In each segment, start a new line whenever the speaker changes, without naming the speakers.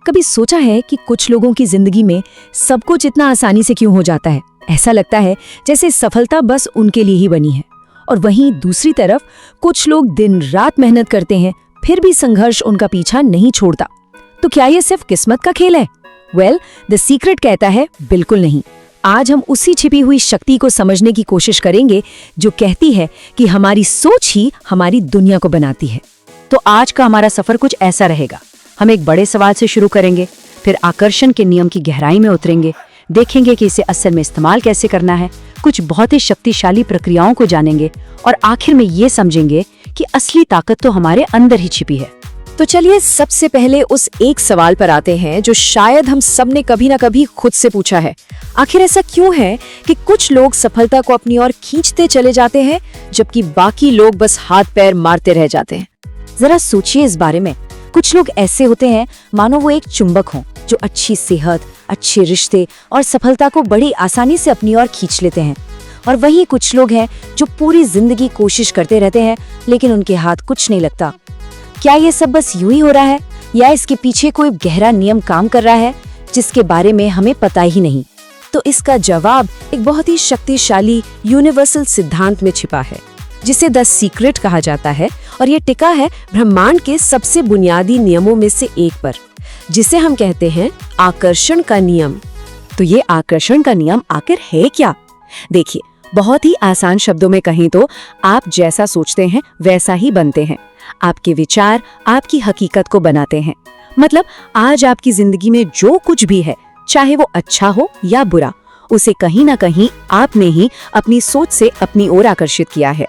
कभी सोचा है कि कुछ लोगों की जिंदगी में सब कुछ इतना आसानी से क्यों हो जाता है? ऐसा लगता है जैसे सफलता बस उनके लिए ही बनी है। और वहीं दूसरी तरफ कुछ लोग दिन रात मेहनत करते हैं, फिर भी संघर्ष उनका पीछा नहीं छोड़ता। तो क्या ये सिर्फ किस्मत का खेल है? वेल, द सीक्रेट कहता है बिल्कुल नहीं। आज हम उसी छिपी हुई शक्ति को समझने की कोशिश करेंगे जो कहती है कि हमारी सोच ही हमारी दुनिया को बनाती है।
तो आज का हमारा सफर कुछ ऐसा रहेगा। हम एक बड़े सवाल से शुरू करेंगे, फिर आकर्षण के नियम की गहराई में उतरेंगे, देखेंगे कि इसे असल में इस्तेमाल कैसे करना है, कुछ बहुत ही शक्तिशाली प्रक्रियाओं को जानेंगे और आखिर में ये समझेंगे कि असली ताकत तो हमारे अंदर ही छिपी है।
तो चलिए सबसे पहले उस एक सवाल पर आते हैं जो शायद हम सब ने कभी ना कभी खुद से पूछा है। आखिर ऐसा क्यों है कि कुछ लोग सफलता को अपनी ओर खींचते चले जाते हैं जबकि बाकी लोग बस हाथ पैर मारते रह जाते हैं?
जरा सोचिए इस बारे में। कुछ लोग ऐसे होते हैं मानो वो एक चुंबक हों जो अच्छी सेहत, अच्छे रिश्ते और सफलता को बड़ी आसानी से अपनी ओर खींच लेते हैं। और वहीं कुछ लोग हैं जो पूरी जिंदगी कोशिश करते रहते हैं लेकिन उनके हाथ कुछ नहीं लगता। क्या ये सब बस यूं ही हो रहा है या इसके पीछे कोई गहरा नियम काम कर रहा है जिसके बारे में हमें पता ही नहीं?
तो इसका जवाब एक बहुत ही शक्तिशाली यूनिवर्सल सिद्धांत में छिपा है जिसे द सीक्रेट कहा जाता है, और ये टिका है ब्रह्मांड के सबसे बुनियादी नियमों में से एक पर, जिसे हम कहते हैं आकर्षण का नियम।
तो ये आकर्षण का नियम आखिर है क्या? देखिए, बहुत ही आसान शब्दों में कहें तो आप जैसा सोचते हैं वैसा ही बनते हैं। आपके विचार आपकी हकीकत को बनाते हैं। मतलब आज आपकी जिंदगी में जो कुछ भी है, चाहे वो अच्छा हो या बुरा, उसे कहीं ना कहीं आपने ही अपनी सोच से अपनी ओर आकर्षित किया है।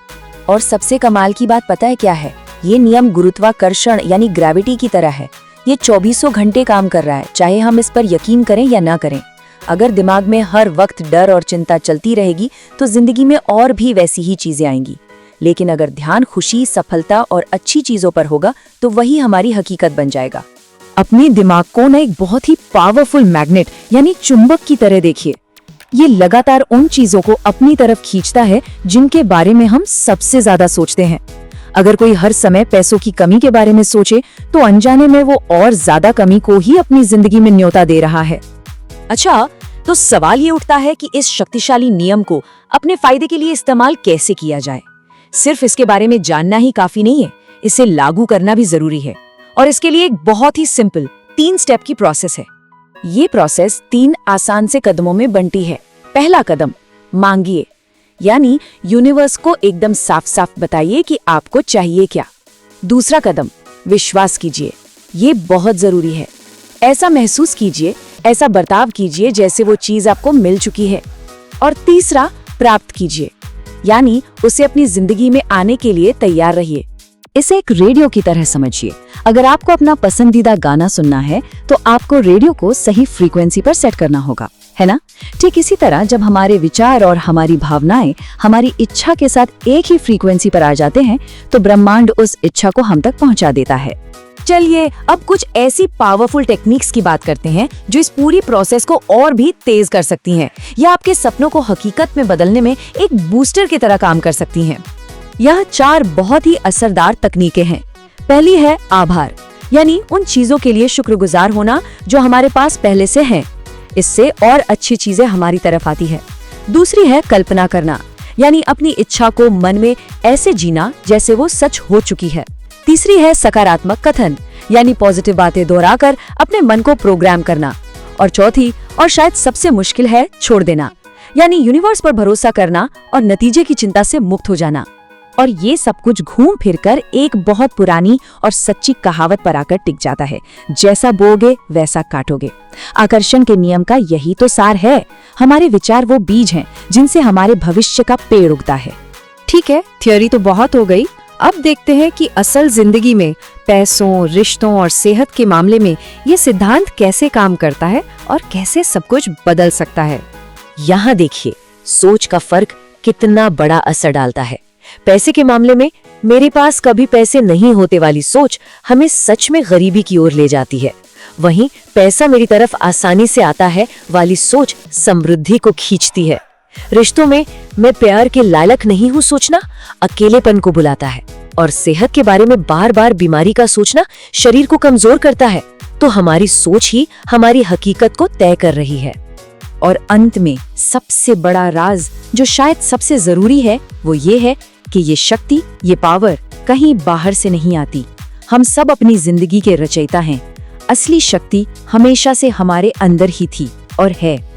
और सबसे कमाल की बात पता है क्या है? ये नियम गुरुत्वाकर्षण यानी ग्रेविटी की तरह है। ये 24 घंटे काम कर रहा है, चाहे हम इस पर यकीन करें या ना करें। अगर दिमाग में हर वक्त डर और चिंता चलती रहेगी तो जिंदगी में और भी वैसी ही चीजें आएंगी। लेकिन अगर ध्यान खुशी, सफलता और अच्छी चीजों पर होगा तो वही हमारी हकीकत बन जाएगा।
अपने दिमाग को ना एक बहुत ही पावरफुल मैग्नेट यानी चुंबक की तरह देखिए। ये लगातार उन चीजों को अपनी तरफ खींचता है जिनके बारे में हम सबसे ज्यादा सोचते हैं। अगर कोई हर समय पैसों की कमी के बारे में सोचे तो अनजाने में वो और ज्यादा कमी को ही अपनी जिंदगी में न्योता दे रहा है।
अच्छा, तो सवाल ये उठता है कि इस शक्तिशाली नियम को अपने फायदे के लिए इस्तेमाल कैसे किया जाए? सिर्फ इसके बारे में जानना ही काफी नहीं है, इसे लागू करना भी जरूरी है। और इसके लिए एक बहुत ही सिंपल 3 स्टेप की प्रोसेस है। ये प्रोसेस 3 आसान से कदमों में बंटी है। पहला कदम, मांगिए, यानी यूनिवर्स को एकदम साफ साफ बताइए कि आपको चाहिए क्या। दूसरा कदम, विश्वास कीजिए, ये बहुत जरूरी है। ऐसा महसूस कीजिए, ऐसा बर्ताव कीजिए जैसे वो चीज आपको मिल चुकी है। और तीसरा, प्राप्त कीजिए, यानी उसे अपनी जिंदगी में आने के लिए तैयार रहिए।
इसे एक रेडियो की तरह समझिए। अगर आपको अपना पसंदीदा गाना सुनना है तो आपको रेडियो को सही फ्रीक्वेंसी पर सेट करना होगा, है ना? ठीक इसी तरह जब हमारे विचार और हमारी भावनाएं हमारी इच्छा के साथ एक ही फ्रीक्वेंसी पर आ जाते हैं तो ब्रह्मांड उस इच्छा को हम तक पहुंचा देता है।
चलिए अब कुछ ऐसी पावरफुल टेक्निक्स की बात करते हैं जो इस पूरी प्रोसेस को और भी तेज कर सकती हैं या आपके सपनों को हकीकत में बदलने में एक बूस्टर की तरह काम कर सकती हैं। यहाँ 4 बहुत ही असरदार तकनीकें हैं। पहली है आभार, यानी उन चीजों के लिए शुक्रगुजार होना जो हमारे पास पहले से हैं। इससे और अच्छी चीजें हमारी तरफ आती है। दूसरी है कल्पना करना, यानी अपनी इच्छा को मन में ऐसे जीना जैसे वो सच हो चुकी है। तीसरी है सकारात्मक कथन, यानी पॉजिटिव बातें दोहराकर अपने मन को प्रोग्राम करना। और चौथी और शायद सबसे मुश्किल है छोड़ देना, यानी यूनिवर्स पर भरोसा करना और नतीजे की चिंता से मुक्त हो जाना। और ये सब कुछ घूम फिरकर एक बहुत पुरानी और सच्ची कहावत पर आकर टिक जाता है, जैसा बोगे वैसा काटोगे। आकर्षण के नियम का यही तो सार है। हमारे विचार वो बीज हैं जिनसे हमारे भविष्य का पेड़ उगता है। ठीक है, थ्योरी तो बहुत हो गई। अब देखते हैं कि असल जिंदगी में पैसों, रिश्तों और सेहत के मामले में ये सिद्धांत कैसे काम करता है और कैसे सब कुछ बदल सकता है।
यहाँ देखिए, सोच का फर्क कितना बड़ा असर डालता है। पैसे के मामले में मेरे पास कभी पैसे नहीं होते वाली सोच हमें सच में गरीबी की ओर ले जाती है। वहीं पैसा मेरी तरफ आसानी से आता है वाली सोच समृद्धि को खींचती है। रिश्तों में मैं प्यार के लायक नहीं हूँ सोचना अकेलेपन को बुलाता है। और सेहत के बारे में बार बार बीमारी का सोचना शरीर को कमजोर करता है, तो हमारी सोच ही हमारी हकीकत को तय कर रही है। और अंत में सबसे बड़ा राज जो शायद सबसे जरूरी है वो ये है कि ये शक्ति, ये पावर कहीं बाहर से नहीं आती। हम सब अपनी जिंदगी के रचयिता हैं। असली शक्ति हमेशा से हमारे अंदर ही थी और है।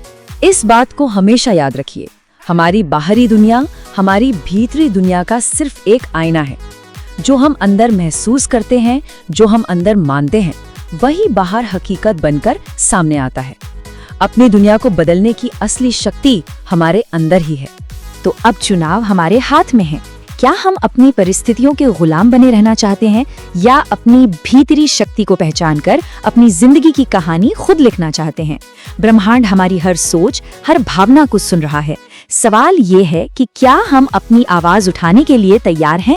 इस बात को हमेशा याद रखिए। हमारी बाहरी दुनिया हमारी भीतरी दुनिया का सिर्फ एक आईना है। जो हम अंदर महसूस करते हैं, जो हम अंदर मानते हैं, वही बाहर हकीकत बनकर सामने आता है। अपनी दुनिया को बदलने की असली शक्ति हमारे अंदर ही है।
तो अब चुनाव हमारे हाथ में है। क्या हम अपनी परिस्थितियों के गुलाम बने रहना चाहते हैं या अपनी भीतरी शक्ति को पहचानकर अपनी जिंदगी की कहानी खुद लिखना चाहते हैं? ब्रह्मांड हमारी हर सोच, हर भावना को सुन रहा है। सवाल ये है कि क्या हम अपनी आवाज उठाने के लिए तैयार हैं?